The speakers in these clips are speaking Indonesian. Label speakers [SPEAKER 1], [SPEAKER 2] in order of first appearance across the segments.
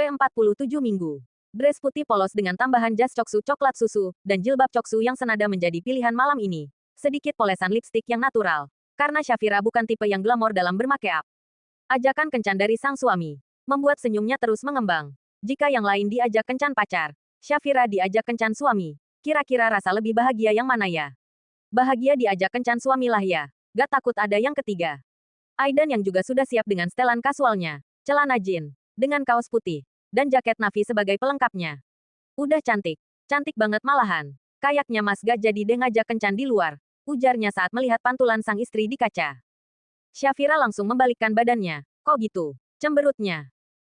[SPEAKER 1] P47 minggu. Dress putih polos dengan tambahan jas coksu coklat susu, dan jilbab coksu yang senada menjadi pilihan malam ini. Sedikit polesan lipstik yang natural. Karena Shafira bukan tipe yang glamor dalam bermakeap. Ajakan kencan dari sang suami membuat senyumnya terus mengembang. Jika yang lain diajak kencan pacar, Shafira diajak kencan suami. Kira-kira rasa lebih bahagia yang mana ya? Bahagia diajak kencan suami lah ya. Gak takut ada yang ketiga. Aidan yang juga sudah siap dengan setelan kasualnya, celana jean, dengan kaos putih, dan jaket navy sebagai pelengkapnya. Udah cantik. Cantik banget malahan. Kayaknya Mas gak jadi deh ngajak kencan di luar, ujarnya saat melihat pantulan sang istri di kaca. Shafira langsung membalikkan badannya. Kok gitu? Cemberutnya.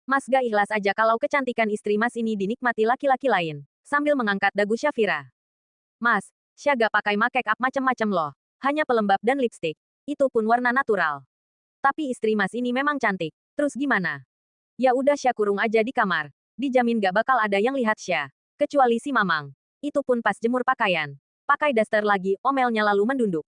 [SPEAKER 1] Mas gak ikhlas aja kalau kecantikan istri Mas ini dinikmati laki-laki lain. Sambil mengangkat dagu Shafira. Mas, Sya gak pakai make up macem-macem loh. Hanya pelembab dan lipstik. Itu pun warna natural. Tapi istri Mas ini memang cantik. Terus gimana? Ya udah Sya kurung aja di kamar. Dijamin gak bakal ada yang lihat Sya. Kecuali si Mamang. Itu pun pas jemur pakaian. Pakai daster lagi, omelnya lalu mendunduk.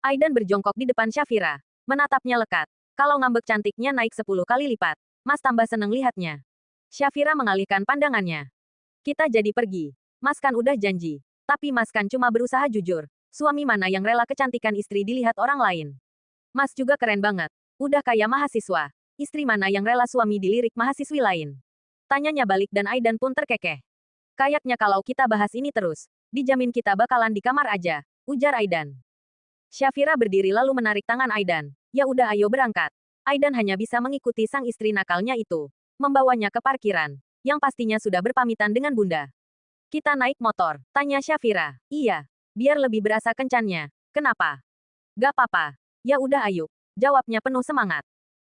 [SPEAKER 1] Aidan berjongkok di depan Shafira. Menatapnya lekat. Kalau ngambek cantiknya naik 10 kali lipat. Mas tambah seneng lihatnya. Shafira mengalihkan pandangannya. Kita jadi pergi. Mas kan udah janji. Tapi Mas kan cuma berusaha jujur. Suami mana yang rela kecantikan istri dilihat orang lain? Mas juga keren banget. Udah kayak mahasiswa. Istri mana yang rela suami dilirik mahasiswi lain? Tanyanya balik dan Aidan pun terkekeh. Kayaknya kalau kita bahas ini terus, dijamin kita bakalan di kamar aja, ujar Aidan. Shafira berdiri lalu menarik tangan Aidan. Ya udah ayo berangkat. Aidan hanya bisa mengikuti sang istri nakalnya itu. Membawanya ke parkiran. Yang pastinya sudah berpamitan dengan bunda. Kita naik motor, tanya Shafira. Iya. Biar lebih berasa kencannya. Kenapa? Gak apa-apa. Ya udah ayo. Jawabnya penuh semangat.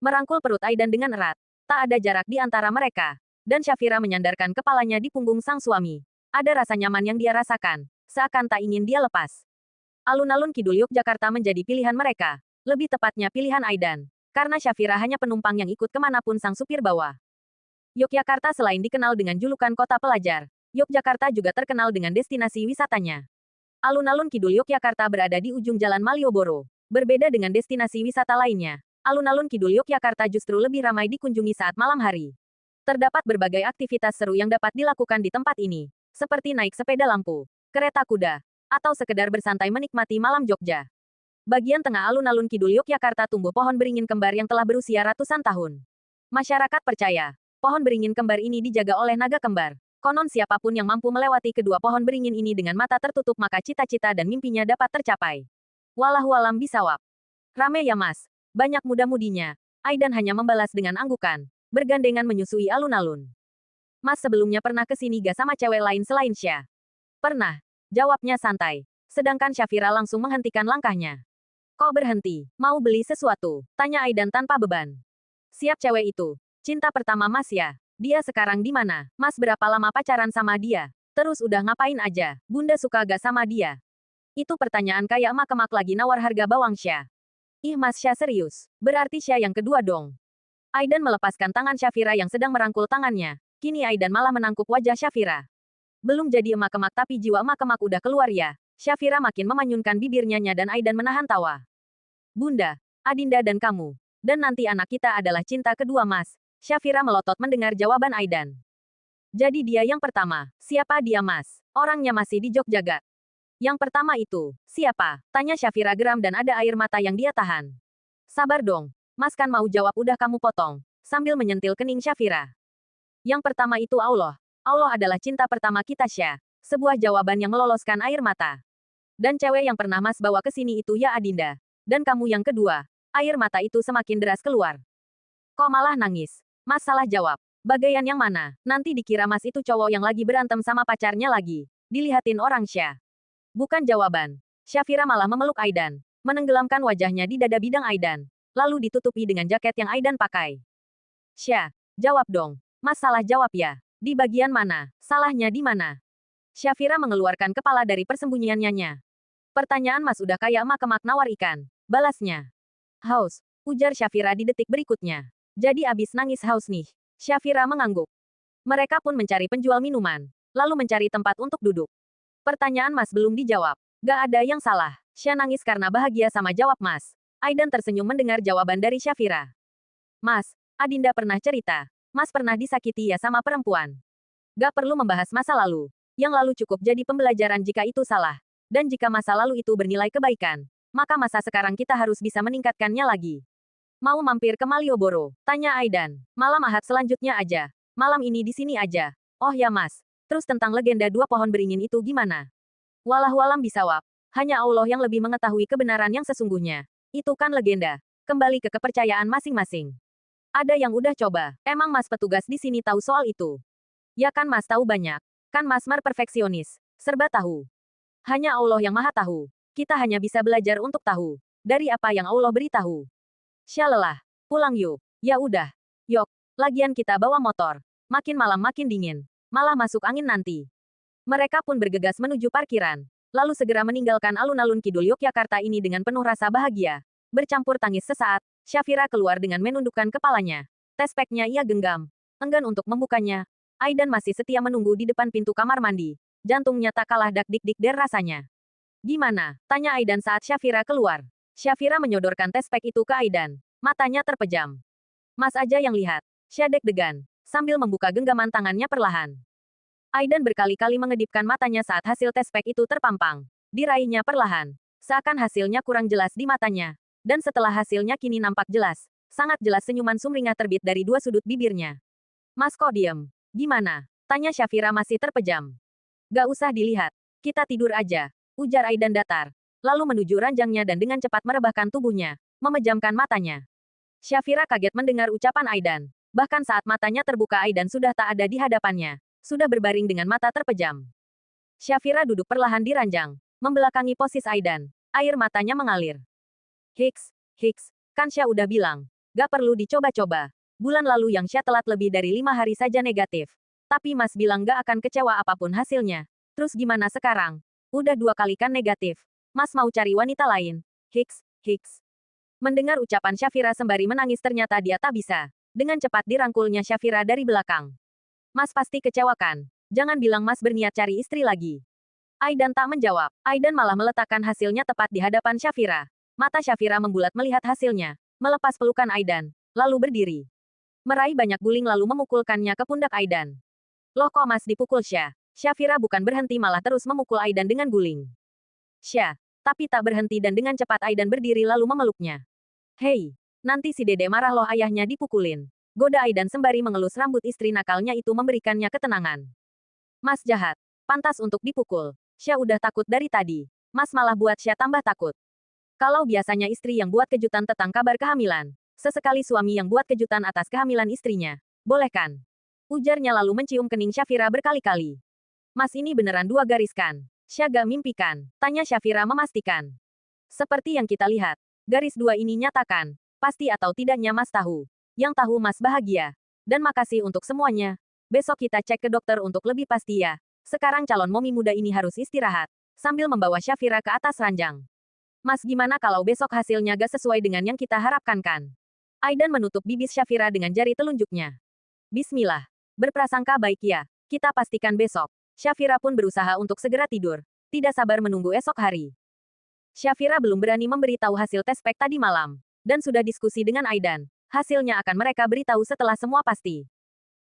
[SPEAKER 1] Merangkul perut Aidan dengan erat. Tak ada jarak di antara mereka. Dan Shafira menyandarkan kepalanya di punggung sang suami. Ada rasa nyaman yang dia rasakan. Seakan tak ingin dia lepas. Alun-alun Kidul Yogyakarta menjadi pilihan mereka. Lebih tepatnya pilihan Aidan. Karena Shafira hanya penumpang yang ikut kemanapun sang supir bawa. Yogyakarta selain dikenal dengan julukan kota pelajar, Yogyakarta juga terkenal dengan destinasi wisatanya. Alun-alun Kidul Yogyakarta berada di ujung Jalan Malioboro. Berbeda dengan destinasi wisata lainnya, alun-alun Kidul Yogyakarta justru lebih ramai dikunjungi saat malam hari. Terdapat berbagai aktivitas seru yang dapat dilakukan di tempat ini, seperti naik sepeda lampu, kereta kuda, atau sekedar bersantai menikmati malam Jogja. Bagian tengah alun-alun Kidul Yogyakarta tumbuh pohon beringin kembar yang telah berusia ratusan tahun. Masyarakat percaya, pohon beringin kembar ini dijaga oleh naga kembar. Konon siapapun yang mampu melewati kedua pohon beringin ini dengan mata tertutup maka cita-cita dan mimpinya dapat tercapai. Wallahualam bisawab. Rame ya mas. Banyak muda-mudinya. Aidan hanya membalas dengan anggukan. Bergandengan menyusui alun-alun. Mas sebelumnya pernah kesini gak sama cewek lain selain Sya? Pernah. Jawabnya santai. Sedangkan Shafira langsung menghentikan langkahnya. Kok berhenti? Mau beli sesuatu? Tanya Aidan tanpa beban. Siap cewek itu. Cinta pertama mas ya? Dia sekarang di mana? Mas berapa lama pacaran sama dia? Terus udah ngapain aja? Bunda suka gak sama dia? Itu pertanyaan kayak mak-mak lagi nawar harga bawang Sya. Ih mas Sya serius. Berarti Sya yang kedua dong. Aidan melepaskan tangan Shafira yang sedang merangkul tangannya. Kini Aidan malah menangkup wajah Shafira. Belum jadi emak-emak tapi jiwa emak-emak udah keluar ya. Shafira makin memanyunkan bibirnya dan Aidan menahan tawa. Bunda, Adinda dan kamu. Dan nanti anak kita adalah cinta kedua mas. Shafira melotot mendengar jawaban Aidan. Jadi dia yang pertama. Siapa dia mas? Orangnya masih di Jogja gak? Yang pertama itu, siapa? Tanya Shafira geram dan ada air mata yang dia tahan. Sabar dong. Mas kan mau jawab udah kamu potong. Sambil menyentil kening Shafira. Yang pertama itu Allah. Allah adalah cinta pertama kita Sya. Sebuah jawaban yang meloloskan air mata. Dan cewek yang pernah mas bawa ke sini itu ya Adinda. Dan kamu yang kedua. Air mata itu semakin deras keluar. Kok malah nangis? Mas salah jawab. Bagaian yang mana? Nanti dikira mas itu cowok yang lagi berantem sama pacarnya lagi. Dilihatin orang Sya. Bukan jawaban. Shafira malah memeluk Aidan. Menenggelamkan wajahnya di dada bidang Aidan. Lalu ditutupi dengan jaket yang Aidan pakai. Sya, jawab dong. Mas salah jawab ya. Di bagian mana? Salahnya di mana? Shafira mengeluarkan kepala dari persembunyiannya. Pertanyaan mas udah kayak mak-mak nawar ikan. Balasnya. Haus, ujar Shafira di detik berikutnya. Jadi abis nangis haus nih. Shafira mengangguk. Mereka pun mencari penjual minuman. Lalu mencari tempat untuk duduk. Pertanyaan mas belum dijawab. Gak ada yang salah. Sya nangis karena bahagia sama jawab mas. Aidan tersenyum mendengar jawaban dari Shafira. Mas, Adinda pernah cerita. Mas pernah disakiti ya sama perempuan. Gak perlu membahas masa lalu. Yang lalu cukup jadi pembelajaran jika itu salah. Dan jika masa lalu itu bernilai kebaikan, maka masa sekarang kita harus bisa meningkatkannya lagi. Mau mampir ke Malioboro? Tanya Aidan. Malam Ahad selanjutnya aja. Malam ini di sini aja. Oh ya mas. Terus tentang legenda dua pohon beringin itu gimana? Walah-walam bisawab. Hanya Allah yang lebih mengetahui kebenaran yang sesungguhnya. Itu kan legenda. Kembali ke kepercayaan masing-masing. Ada yang udah coba. Emang mas petugas di sini tahu soal itu? Ya kan mas tahu banyak. Kan mas perfeksionis. Serba tahu. Hanya Allah yang maha tahu. Kita hanya bisa belajar untuk tahu. Dari apa yang Allah beritahu. Syalelah. Pulang yuk. Ya udah. Yok. Lagian kita bawa motor. Makin malam makin dingin. Malah masuk angin nanti. Mereka pun bergegas menuju parkiran. Lalu segera meninggalkan alun-alun kidul Yogyakarta ini dengan penuh rasa bahagia. Bercampur tangis sesaat, Syafira keluar dengan menundukkan kepalanya. Tespeknya ia genggam. Enggan untuk membukanya. Aidan masih setia menunggu di depan pintu kamar mandi. Jantungnya tak kalah dak-dik-dik der rasanya. Gimana? Tanya Aidan saat Syafira keluar. Syafira menyodorkan tespek itu ke Aidan. Matanya terpejam. Mas aja yang lihat. Syah deg-degan. Sambil membuka genggaman tangannya perlahan. Aidan berkali-kali mengedipkan matanya saat hasil tespek itu terpampang. Diraihnya perlahan. Seakan hasilnya kurang jelas di matanya. Dan setelah hasilnya kini nampak jelas. Sangat jelas senyuman sumringah terbit dari dua sudut bibirnya. Mas kok diem? Gimana? Tanya Syafira masih terpejam. Gak usah dilihat. Kita tidur aja. Ujar Aidan datar. Lalu menuju ranjangnya dan dengan cepat merebahkan tubuhnya. Memejamkan matanya. Syafira kaget mendengar ucapan Aidan. Bahkan saat matanya terbuka Aidan sudah tak ada di hadapannya. Sudah berbaring dengan mata terpejam. Syafira duduk perlahan di ranjang. Membelakangi posisi Aidan. Air matanya mengalir. Hiks, kan Syah udah bilang. Gak perlu dicoba-coba. Bulan lalu yang Syah telat lebih dari 5 hari saja negatif. Tapi Mas bilang gak akan kecewa apapun hasilnya. Terus gimana sekarang? Udah 2 kali kan negatif. Mas mau cari wanita lain. Hiks. Mendengar ucapan Syafira sembari menangis ternyata dia tak bisa. Dengan cepat dirangkulnya Syafira dari belakang. Mas pasti kecewakan. Jangan bilang Mas berniat cari istri lagi. Aidan tak menjawab. Aidan malah meletakkan hasilnya tepat di hadapan Syafira. Mata Syafira membulat melihat hasilnya. Melepas pelukan Aidan. Lalu berdiri. Meraih banyak guling lalu memukulkannya ke pundak Aidan. Loh kok Mas dipukul Syah? Syafira bukan berhenti malah terus memukul Aidan dengan guling. Syah. Tapi tak berhenti dan dengan cepat Aidan berdiri lalu memeluknya. Hei. Nanti si Dede marah loh ayahnya dipukulin. Goda Aidan sembari mengelus rambut istri nakalnya itu memberikannya ketenangan. Mas jahat. Pantas untuk dipukul. Syah udah takut dari tadi. Mas malah buat Syah tambah takut. Kalau biasanya istri yang buat kejutan tentang kabar kehamilan. Sesekali suami yang buat kejutan atas kehamilan istrinya. Boleh kan? Ujarnya lalu mencium kening Syafira berkali-kali. Mas ini beneran 2 garis kan? Syah gak mimpikan? Tanya Syafira memastikan. Seperti yang kita lihat. Garis 2 ini nyatakan. Pasti atau tidaknya Mas tahu. Yang tahu Mas bahagia. Dan makasih untuk semuanya. Besok kita cek ke dokter untuk lebih pasti ya. Sekarang calon momi muda ini harus istirahat. Sambil membawa Syafira ke atas ranjang. Mas gimana kalau besok hasilnya gak sesuai dengan yang kita harapkan kan? Aidan menutup bibis Syafira dengan jari telunjuknya. Bismillah. Berprasangka baik ya. Kita pastikan besok. Syafira pun berusaha untuk segera tidur. Tidak sabar menunggu esok hari. Syafira belum berani memberitahu hasil tespek tadi malam. Dan sudah diskusi dengan Aidan. Hasilnya akan mereka beritahu setelah semua pasti.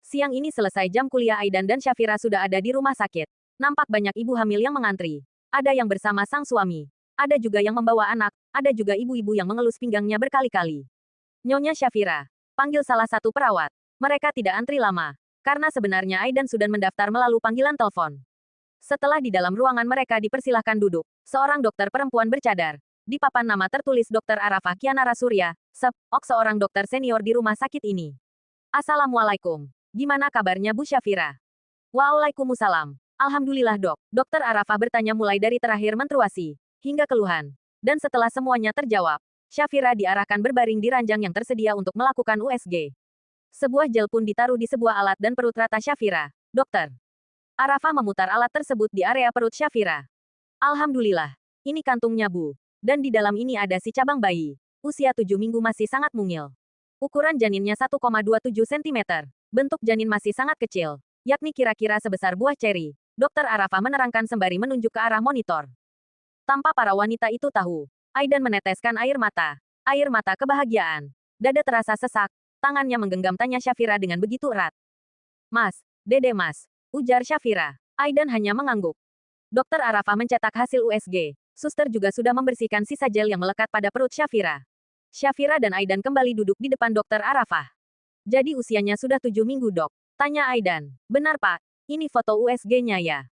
[SPEAKER 1] Siang ini selesai jam kuliah Aidan dan Syafira sudah ada di rumah sakit. Nampak banyak ibu hamil yang mengantri. Ada yang bersama sang suami. Ada juga yang membawa anak, ada juga ibu-ibu yang mengelus pinggangnya berkali-kali. Nyonya Syafira, panggil salah satu perawat. Mereka tidak antri lama. Karena sebenarnya Aidan sudah mendaftar melalui panggilan telepon. Setelah di dalam ruangan mereka dipersilahkan duduk, seorang dokter perempuan bercadar. Di papan nama tertulis Dr. Arafah Kianara Surya, Sep.Ok seorang dokter senior di rumah sakit ini. Assalamualaikum. Gimana kabarnya Bu Syafira? Waalaikumsalam. Alhamdulillah dok. Dokter Arafah bertanya mulai dari terakhir menstruasi hingga keluhan. Dan setelah semuanya terjawab, Syafira diarahkan berbaring di ranjang yang tersedia untuk melakukan USG. Sebuah gel pun ditaruh di sebuah alat dan perut rata Syafira. Dokter Arafah memutar alat tersebut di area perut Syafira. Alhamdulillah. Ini kantungnya Bu. Dan di dalam ini ada si cabang bayi. Usia 7 minggu masih sangat mungil. Ukuran janinnya 1,27 cm. Bentuk janin masih sangat kecil. Yakni kira-kira sebesar buah ceri. Dokter Arafah menerangkan sembari menunjuk ke arah monitor. Tanpa para wanita itu tahu, Aidan meneteskan air mata. Air mata kebahagiaan. Dada terasa sesak. Tangannya menggenggam tanya Syafira dengan begitu erat. Mas, Dede Mas, ujar Syafira. Aidan hanya mengangguk. Dokter Arafah mencetak hasil USG. Suster juga sudah membersihkan sisa gel yang melekat pada perut Syafira. Syafira dan Aidan kembali duduk di depan Dokter Arafah. Jadi usianya sudah 7 minggu, Dok? Tanya Aidan. Benar, Pak. Ini foto USG-nya ya.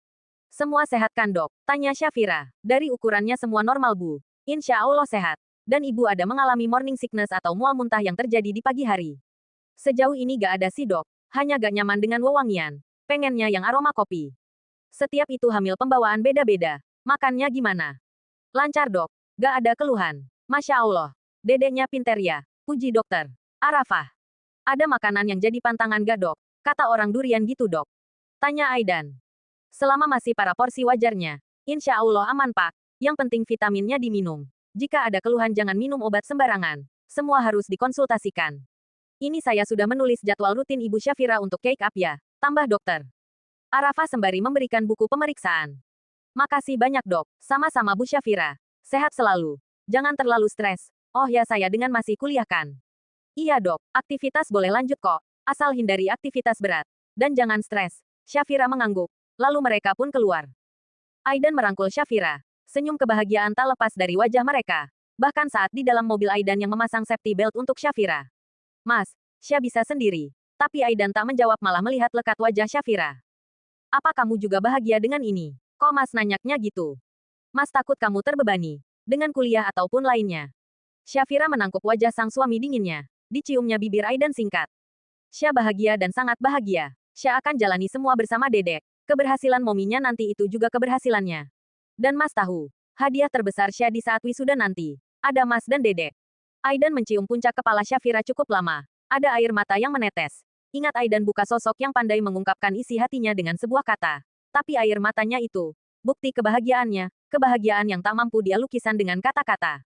[SPEAKER 1] Semua sehat kan, Dok? Tanya Syafira. Dari ukurannya semua normal, Bu. Insya Allah sehat. Dan Ibu ada mengalami morning sickness atau mual muntah yang terjadi di pagi hari. Sejauh ini gak ada sih, Dok. Hanya gak nyaman dengan wewangian. Pengennya yang aroma kopi. Setiap itu hamil pembawaan beda-beda. Makannya gimana? Lancar, Dok. Gak ada keluhan. Masya Allah. Dedeknya pinter ya. Puji Dokter Arafah. Ada makanan yang jadi pantangan gak, Dok? Kata orang durian gitu, Dok. Tanya Aidan. Selama masih para porsi wajarnya. Insya Allah aman, Pak. Yang penting vitaminnya diminum. Jika ada keluhan jangan minum obat sembarangan. Semua harus dikonsultasikan. Ini saya sudah menulis jadwal rutin Ibu Syafira untuk take up ya. Tambah Dokter Arafah sembari memberikan buku pemeriksaan. Makasih banyak, Dok. Sama-sama Bu Syafira. Sehat selalu. Jangan terlalu stres. Oh ya, saya dengan masih kuliah kan? Iya, Dok. Aktivitas boleh lanjut kok. Asal hindari aktivitas berat. Dan jangan stres. Syafira mengangguk. Lalu mereka pun keluar. Aidan merangkul Syafira. Senyum kebahagiaan tak lepas dari wajah mereka. Bahkan saat di dalam mobil Aidan yang memasang safety belt untuk Syafira. Mas, Syah bisa sendiri. Tapi Aidan tak menjawab malah melihat lekat wajah Syafira. Apa kamu juga bahagia dengan ini? Kok Mas nanyaknya gitu? Mas takut kamu terbebani. Dengan kuliah ataupun lainnya. Syafira menangkup wajah sang suami dinginnya. Diciumnya bibir Aidan singkat. Syah bahagia dan sangat bahagia. Syah akan jalani semua bersama Dedek. Keberhasilan mominya nanti itu juga keberhasilannya. Dan Mas tahu, hadiah terbesar Syah di saat wisuda nanti. Ada Mas dan Dedek. Aidan mencium puncak kepala Syafira cukup lama. Ada air mata yang menetes. Ingat Aidan buka sosok yang pandai mengungkapkan isi hatinya dengan sebuah kata. Tapi air matanya itu, bukti kebahagiaannya, kebahagiaan yang tak mampu dia lukisan dengan kata-kata.